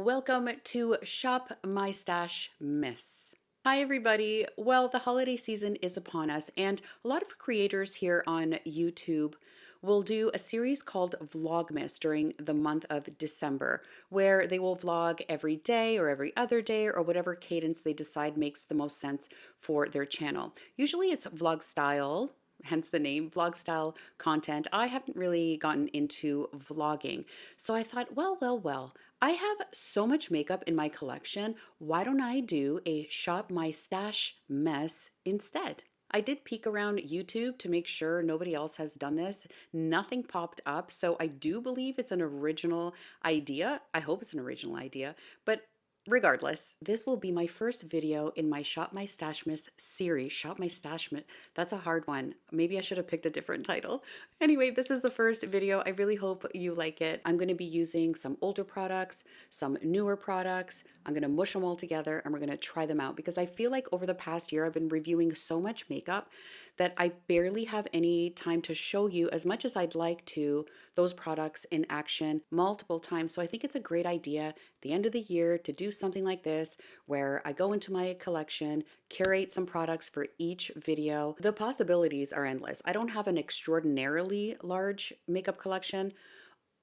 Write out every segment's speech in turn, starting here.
Welcome to Shopmystashmas. Hi everybody. Well, the holiday season is upon us and a lot of creators here on YouTube will do a series called Vlogmas during the month of December, where they will vlog every day or every other day or whatever cadence they decide makes the most sense for their channel. Usually it's vlog style, hence the name, vlog style content. I haven't really gotten into vlogging. So I thought, well, I have so much makeup in my collection. Why don't I do a Shop My Stash mess instead? I did peek around YouTube to make sure nobody else has done this. Nothing popped up. So I do believe it's an original idea. I hope it's an original idea, but regardless, this will be my first video in my Shopmystashmas series. Shopmystashmas, that's a hard one. Maybe I should have picked a different title. Anyway, this is the first video. I really hope you like it. I'm going to be using some older products, some newer products. I'm going to mush them all together and we're going to try them out because I feel like over the past year I've been reviewing so much makeup that I barely have any time to show you as much as I'd like to those products in action multiple times. So I think it's a great idea at the end of the year to do something like this where I go into my collection, curate some products for each video. The possibilities are endless. I don't have an extraordinarily large makeup collection,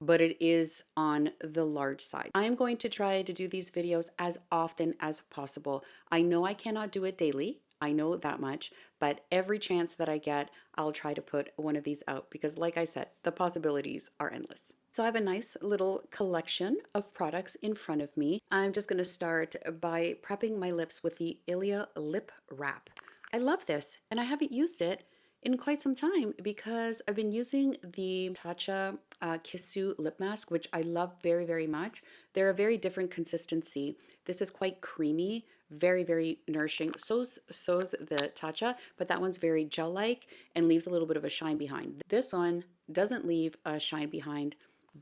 but it is on the large side. I'm going to try to do these videos as often as possible. I know I cannot do it daily. I know that much, but every chance that I get, I'll try to put one of these out because like I said, the possibilities are endless. So I have a nice little collection of products in front of me. I'm just gonna start by prepping my lips with the ILIA lip wrap. I love this and I haven't used it in quite some time because I've been using the Tatcha Kissu lip mask, which I love very, very much. They're a very different consistency. This is quite creamy, very, very nourishing. So's the Tatcha, but that one's very gel-like and leaves a little bit of a shine behind. This one doesn't leave a shine behind,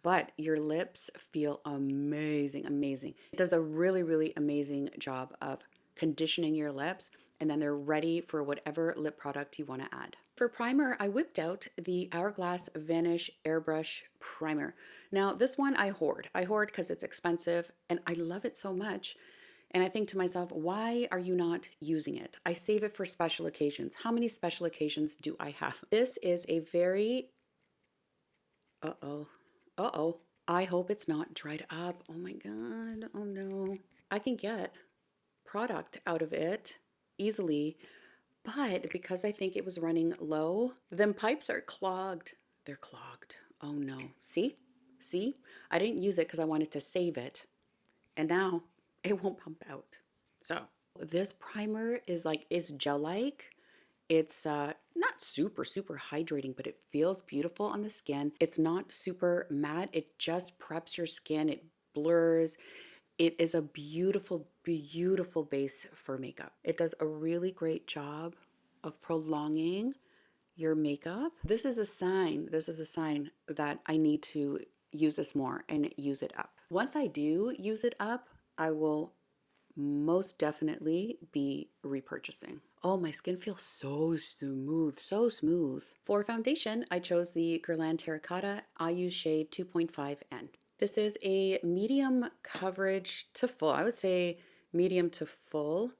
but your lips feel amazing, amazing. It does a really, really amazing job of conditioning your lips and then they're ready for whatever lip product you want to add. For primer, I whipped out the Hourglass Vanish Airbrush Primer. Now this one I hoard. I hoard because it's expensive and I love it so much. And I think to myself, why are you not using it? I save it for special occasions. How many special occasions do I have? This is a very, I hope it's not dried up. Oh my God, oh no. I can get product out of it easily, but because I think it was running low, them pipes are clogged. They're clogged. Oh no. See? See? I didn't use it because I wanted to save it. And now it won't pump out. So this primer is gel-like. It's not super hydrating, but it feels beautiful on the skin. It's not super matte. It just preps your skin. It blurs. It is a beautiful, beautiful base for makeup. It does a really great job of prolonging your makeup. This is a sign that I need to use this more and use it up. Once I do use it up, I will most definitely be repurchasing. Oh, my skin feels so smooth, so smooth. For foundation, I chose the GUERLAIN Terracotta. I use shade 2.5N. This is a medium coverage to full, I would say medium to full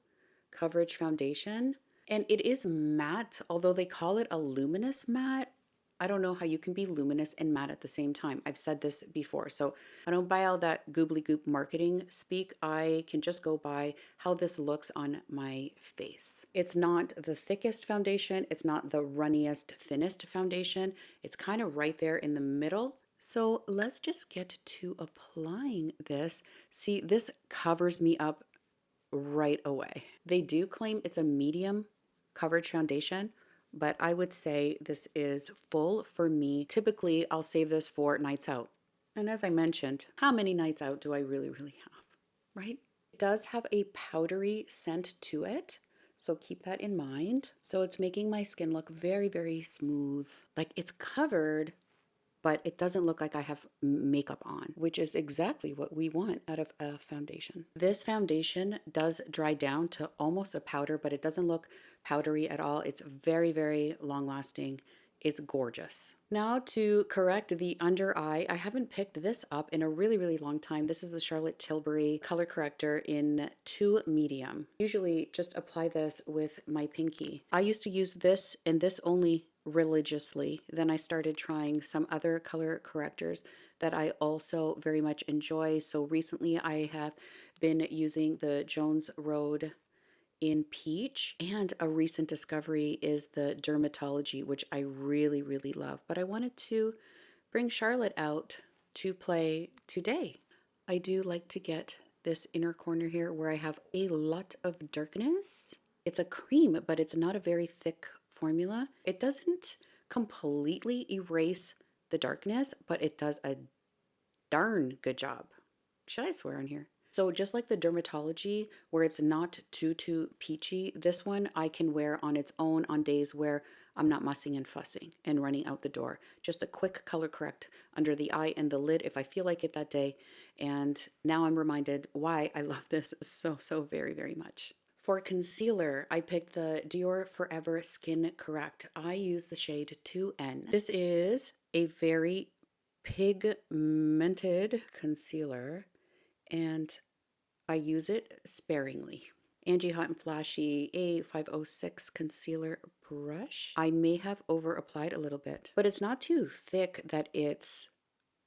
coverage foundation. And it is matte, although they call it a luminous matte. I don't know how you can be luminous and matte at the same time. I've said this before, so I don't buy all that goobly goop marketing speak. I can just go by how this looks on my face. It's not the thickest foundation. It's not the runniest, thinnest foundation. It's kind of right there in the middle. So let's just get to applying this. See, this covers me up right away. They do claim it's a medium coverage foundation, but I would say this is full for me. Typically, I'll save this for nights out. And as I mentioned, how many nights out do I really have, right? It does have a powdery scent to it, so keep that in mind. So it's making my skin look very, very smooth. Like it's covered, but it doesn't look like I have makeup on, which is exactly what we want out of a foundation. This foundation does dry down to almost a powder, but it doesn't look powdery at all. It's very, very long lasting. It's gorgeous. Now to correct the under eye, I haven't picked this up in a really, really long time. This is the Charlotte Tilbury color corrector in 2 medium. Usually just apply this with my pinky. I used to use this and this only religiously. Then I started trying some other color correctors that I also very much enjoy. So recently I have been using the Jones Road in peach, and a recent discovery is the Dermatology, which I really, really love. But I wanted to bring Charlotte out to play today. I do like to get this inner corner here where I have a lot of darkness. It's a cream, but it's not a very thick formula. It doesn't completely erase the darkness, but it does a darn good job. Should I swear on here? So just like the Dermatology, where it's not too peachy, this one I can wear on its own on days where I'm not mussing and fussing and running out the door. Just a quick color correct under the eye and the lid if I feel like it that day. And now I'm reminded why I love this so very, very much. For concealer, I picked the Dior Forever Skin Correct. I use the shade 2N. This is a very pigmented concealer, and I use it sparingly. Angie Hot and Flashy A506 concealer brush. I may have over applied a little bit, but it's not too thick that it's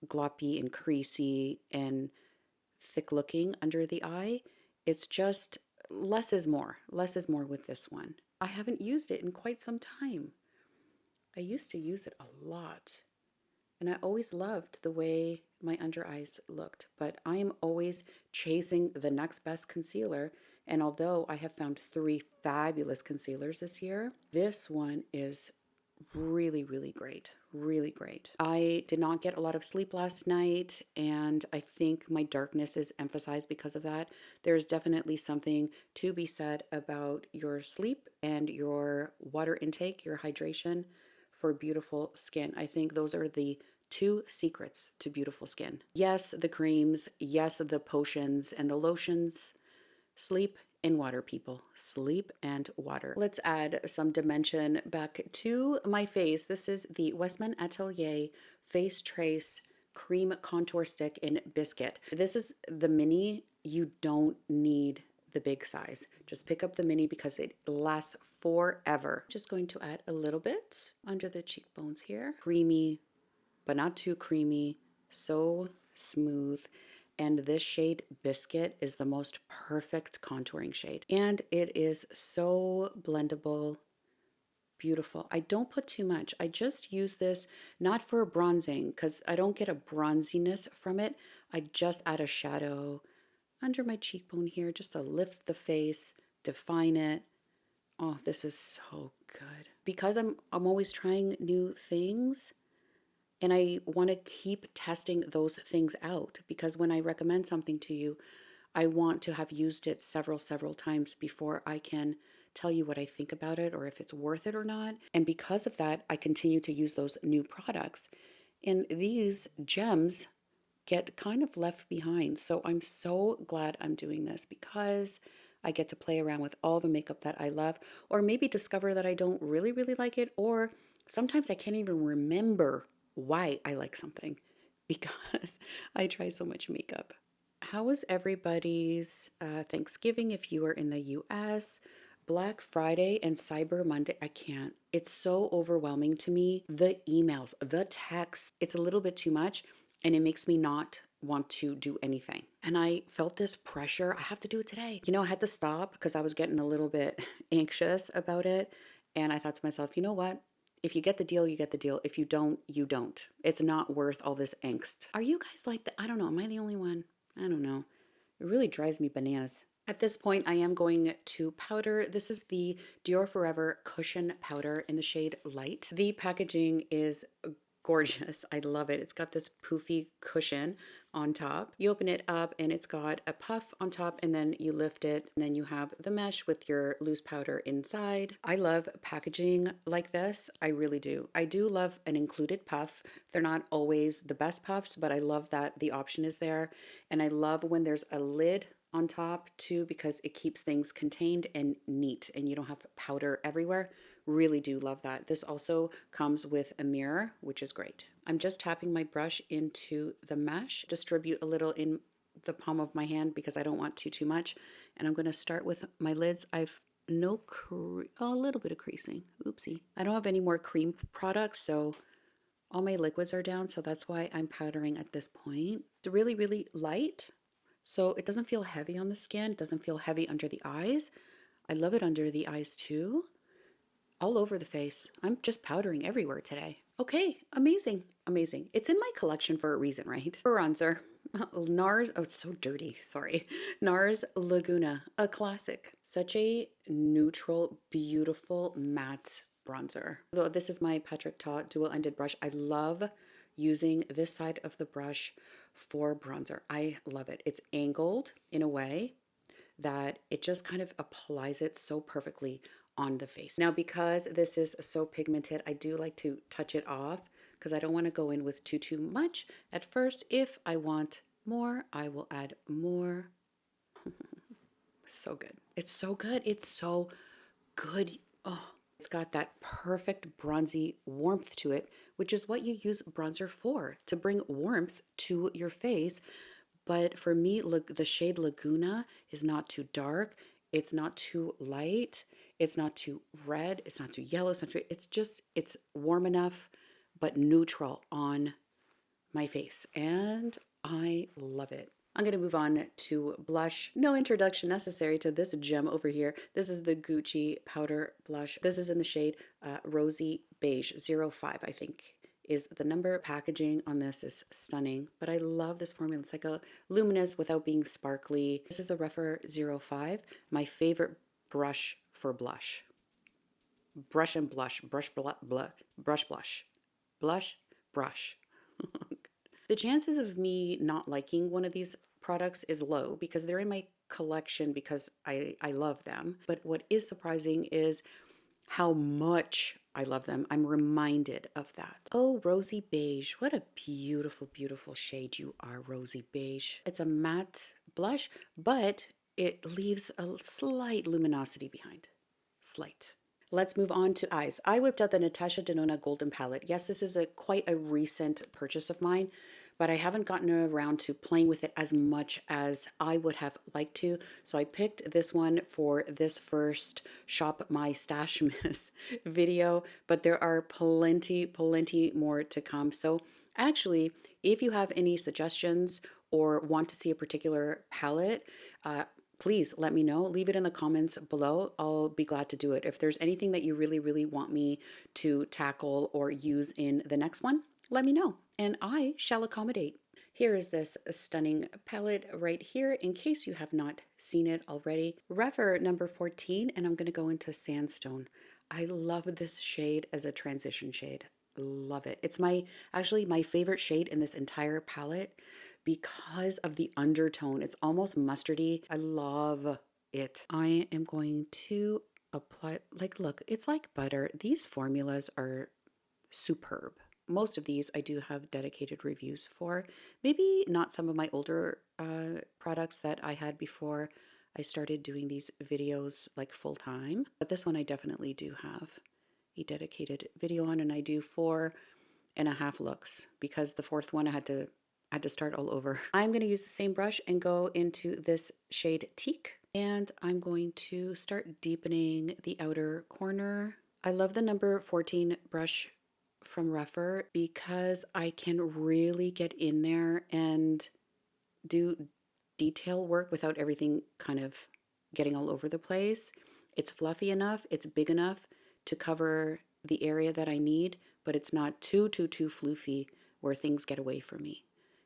gloppy and creasy and thick looking under the eye. It's just less is more. Less is more with this one. I haven't used it in quite some time. I used to use it a lot. And I always loved the way my under eyes looked, but I am always chasing the next best concealer. And although I have found 3 fabulous concealers this year, this one is really, really great. Really great. I did not get a lot of sleep last night, and I think my darkness is emphasized because of that. There's definitely something to be said about your sleep and your water intake, your hydration, for beautiful skin. I think those are the 2 secrets to beautiful skin. Yes, the creams, yes, the potions and the lotions. Sleep and water, people. Sleep and water. Let's add some dimension back to my face. This is the WESTMAN Atelier Face Trace Cream Contour Stick in Biscuit. This is the mini. You don't need the big size. Just pick up the mini because it lasts forever. Just going to add a little bit under the cheekbones here. Creamy, but not too creamy. So smooth. And this shade Biscuit is the most perfect contouring shade. And it is so blendable. Beautiful. I don't put too much. I just use this not for bronzing because I don't get a bronziness from it. I just add a shadow under my cheekbone here just to lift the face, define it. Oh, this is so good. Because I'm always trying new things, and I want to keep testing those things out, because when I recommend something to you, I want to have used it several times before I can tell you what I think about it or if it's worth it or not. And because of that, I continue to use those new products. And these gems get kind of left behind. So I'm so glad I'm doing this because I get to play around with all the makeup that I love, or maybe discover that I don't really like it, or sometimes I can't even remember why I like something because I try so much makeup. How was everybody's Thanksgiving if you are in the US? Black Friday and Cyber Monday, I can't. It's so overwhelming to me. The emails, the texts, it's a little bit too much. And it makes me not want to do anything. And I felt this pressure. I have to do it today. You know, I had to stop because I was getting a little bit anxious about it. And I thought to myself, you know what? If you get the deal, you get the deal. If you don't, you don't. It's not worth all this angst. Are you guys like that? I don't know. Am I the only one? I don't know. It really drives me bananas. At this point, I am going to powder. This is the Dior Forever Cushion Powder in the shade Light. The packaging is gorgeous. I love it. It's got this poofy cushion on top. You open it up and it's got a puff on top, and then you lift it and then you have the mesh with your loose powder inside. I love packaging like this. I really do. I do love an included puff. They're not always the best puffs, but I love that the option is there. And I love when there's a lid on top too, because it keeps things contained and neat and you don't have powder everywhere. Really do love that. This also comes with a mirror, which is great. I'm just tapping my brush into the mesh, distribute a little in the palm of my hand because I don't want too much. And I'm going to start with my lids. I've a little bit of creasing. Oopsie. I don't have any more cream products, so all my liquids are down, so that's why I'm powdering at this point. It's really, really light, so it doesn't feel heavy on the skin. It doesn't feel heavy under the eyes. I love it under the eyes too. All over the face. I'm just powdering everywhere today. Okay, amazing, amazing. It's in my collection for a reason, right? Bronzer. NARS, oh, it's so dirty, sorry. NARS Laguna, a classic. Such a neutral, beautiful matte bronzer. Though this is my Patrick Ta dual-ended brush, I love using this side of the brush for bronzer. I love it. It's angled in a way that it just kind of applies it so perfectly on the face. Now, because this is so pigmented, I do like to touch it off because I don't want to go in with too much at first. If I want more, I will add more. So good. It's so good. It's so good. Oh, it's got that perfect bronzy warmth to it, which is what you use bronzer for, to bring warmth to your face. But for me, look, the shade Laguna is not too dark. It's not too light. It's not too red. It's not too yellow. It's warm enough, but neutral on my face. And I love it. I'm going to move on to blush. No introduction necessary to this gem over here. This is the Gucci powder blush. This is in the shade Rosy Beige 05, I think is the number. Packaging on this is stunning, but I love this formula. It's like a luminous without being sparkly. This is a Refer 05, my favorite brush for blush. Brush and blush, brush, brush, brush. The chances of me not liking one of these products is low because they're in my collection because I love them. But what is surprising is how much I love them. I'm reminded of that. Oh, Rosy Beige. What a beautiful, beautiful shade you are, Rosy Beige. It's a matte blush, but it leaves a slight luminosity behind. Slight. Let's move on to eyes. I whipped out the Natasha Denona Golden Palette. Yes, this is quite a recent purchase of mine, but I haven't gotten around to playing with it as much as I would have liked to. So I picked this one for this first Shopmystashmas video, but there are plenty more to come. So actually, if you have any suggestions or want to see a particular palette, please let me know. Leave it in the comments below. I'll be glad to do it. If there's anything that you really want me to tackle or use in the next one, let me know and I shall accommodate. Here is this stunning palette right here in case you have not seen it already. Refer number 14, and I'm going to go into Sandstone. I love this shade as a transition shade. Love it. It's actually my favorite shade in this entire palette because of the undertone. It's almost mustardy. I love it. I am going to apply, like, look, it's like butter. These formulas are superb. Most of these I do have dedicated reviews for. Maybe not some of my older products that I had before I started doing these videos like full time. But this one I definitely do have a dedicated video on, and I do 4.5 looks because the fourth one I had to start all over. I'm going to use the same brush and go into this shade Teak, and I'm going to start deepening the outer corner. I love the number 14 brush from Refer because I can really get in there and do detail work without everything kind of getting all over the place. It's fluffy enough, it's big enough to cover the area that I need, but it's not too floofy where things get away from me.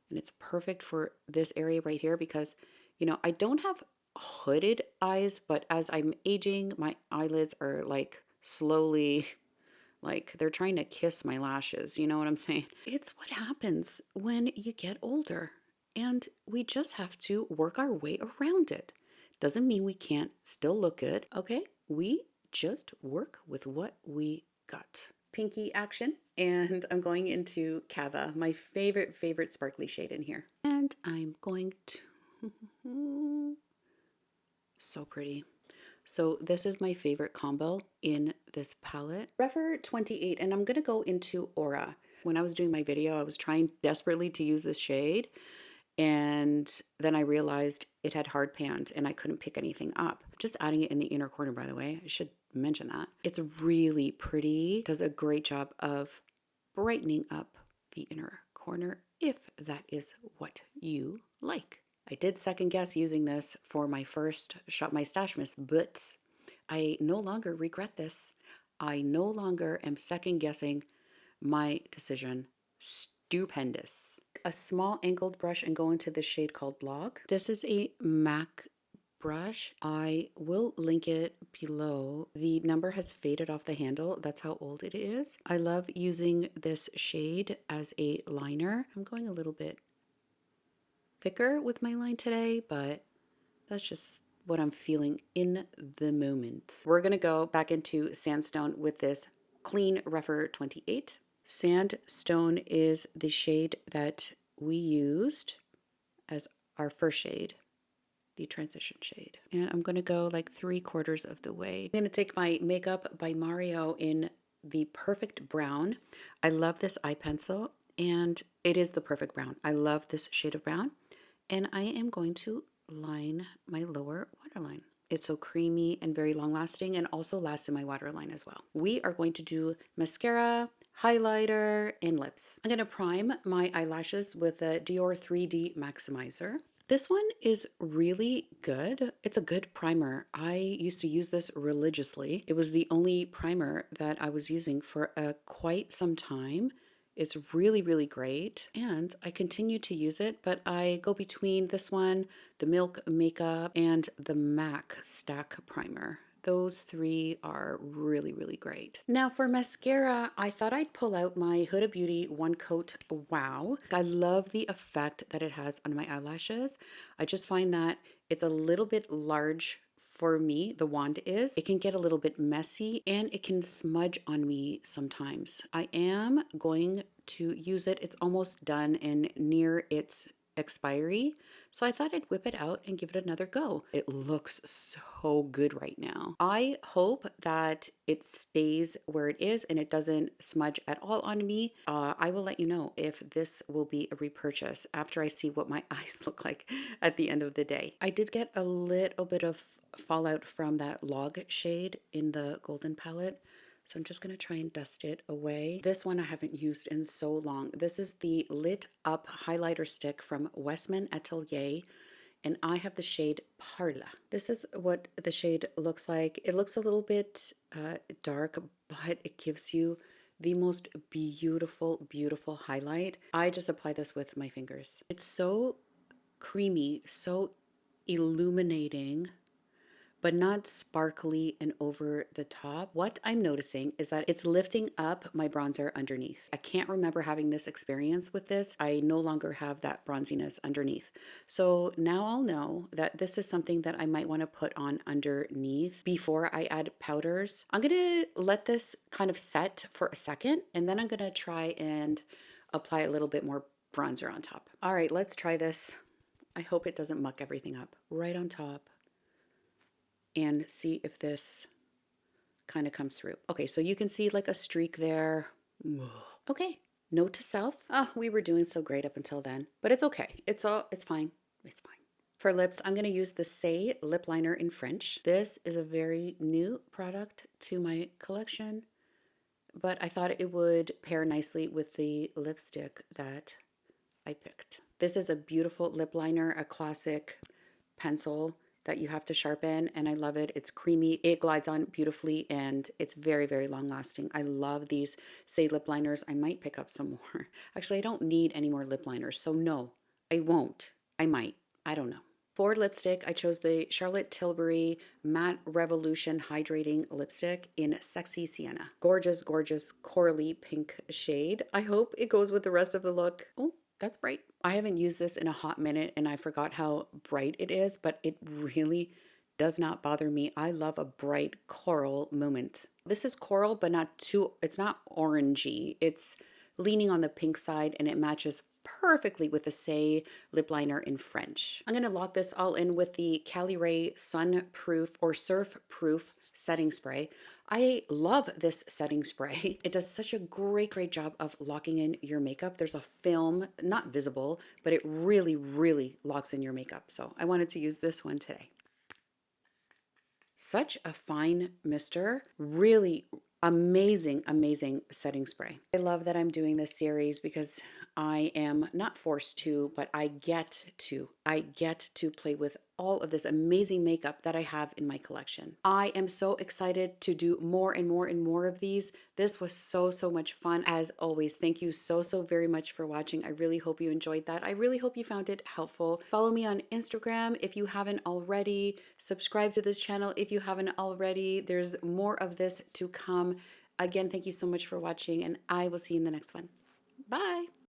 And it's perfect for this area right here because, you know, I don't have hooded eyes, but as I'm aging, my eyelids are like slowly, like they're trying to kiss my lashes. You know what I'm saying? It's what happens when you get older, and we just have to work our way around it. Doesn't mean we can't still look good, okay? We just work with what we got. Pinky action, and I'm going into Cava, my favorite sparkly shade in here. And I'm going to, so pretty. So this is my favorite combo in this palette. Forever 28, and I'm gonna go into Aura. When I was doing my video, I was trying desperately to use this shade, and then I realized it had hard pans and I couldn't pick anything up. Just adding it in the inner corner, by the way, I should mention that. It's really pretty, does a great job of brightening up the inner corner if that is what you like. I did second guess using this for my first Shopmystashmas, but I no longer regret this. I no longer am second guessing my decision. Stupendous. A small angled brush and go into the shade called Log. This is a MAC brush. I will link it below. The number has faded off the handle. That's how old it is. I love using this shade as a liner. I'm going a little bit thicker with my line today, but that's just what I'm feeling in the moment. We're gonna go back into Sandstone with this clean Refer 28. Sandstone is the shade that we used as our first shade, the transition shade. And I'm gonna go like 3/4 of the way. I'm gonna take my Makeup by Mario in the perfect brown. I love this eye pencil and it is the perfect brown. I love this shade of brown. And I am going to line my lower waterline. It's so creamy and very long lasting and also lasts in my waterline as well. We are going to do mascara, highlighter, and lips. I'm gonna prime my eyelashes with a Dior 3D Maximizer. This one is really good. It's a good primer. I used to use this religiously. It was the only primer that I was using for quite some time. It's really, really great, and I continue to use it, but I go between this one, the Milk Makeup, and the MAC Stack Primer. Those three are really, really great. Now for mascara, I thought I'd pull out my Huda Beauty One Coat Wow. I love the effect that it has on my eyelashes. I just find that it's a little bit large for me, the wand is. It can get a little bit messy and it can smudge on me sometimes. I am going to use it. It's almost done and near its expiry. So I thought I'd whip it out and give it another go. It looks so good right now. I hope that it stays where it is and it doesn't smudge at all on me. I will let you know if this will be a repurchase after I see what my eyes look like at the end of the day. I did get a little bit of fallout from that Log shade in the golden palette. So I'm just going to try and dust it away. This one I haven't used in so long. This is the Lit Up highlighter stick from WESTMAN Atelier, and I have the shade Parla. This is what the shade looks like. It looks a little bit dark, but it gives you the most beautiful, beautiful highlight. I just apply this with my fingers. It's so creamy, so illuminating, but not sparkly and over the top. What I'm noticing is that it's lifting up my bronzer underneath. I can't remember having this experience with this. I no longer have that bronziness underneath. So now I'll know that this is something that I might want to put on underneath before I add powders. I'm gonna let this kind of set for a second, and then I'm gonna try and apply a little bit more bronzer on top. All right, let's try this. I hope it doesn't muck everything up. Right on top. And see if this kind of comes through. Okay, so you can see like a streak there. Okay, note to self. Oh, we were doing so great up until then, but it's okay. It's fine. It's fine. For lips, I'm going to use the Say lip liner in French. This is a very new product to my collection, but I thought it would pair nicely with the lipstick that I picked. This is a beautiful lip liner, a classic pencil that you have to sharpen, and I love it. It's creamy, it glides on beautifully, and it's very, very long lasting. I love these Say lip liners. I might pick up some more. Actually, I don't need any more lip liners, so no, I won't. I might. I don't know. For lipstick, I chose the Charlotte Tilbury Matte Revolution Hydrating Lipstick in Sexy Sienna. Gorgeous, gorgeous corally pink shade. I hope it goes with the rest of the look. Oh, that's bright. I haven't used this in a hot minute and I forgot how bright it is, but it really does not bother me. I love a bright coral moment. This is coral, but not too, it's not orangey. It's leaning on the pink side and it matches perfectly with the Say lip liner in French. I'm going to lock this all in with the Cali Ray Sun Proof or Surf Proof setting spray. I love this setting spray. It does such a great job of locking in your makeup. There's a film, not visible, but it really locks in your makeup. So I wanted to use this one today. Such a fine mister, really amazing setting spray. I love that I'm doing this series because I am not forced to, but I get to play with all of this amazing makeup that I have in my collection. I am so excited to do more and more of these. This was so much fun. As always, thank you so very much for watching. I really hope you enjoyed that. I really hope you found it helpful. Follow me on Instagram if you haven't already. Subscribe to this channel if you haven't already. There's more of this to come. Again, thank you so much for watching, and I will see you in the next one. Bye.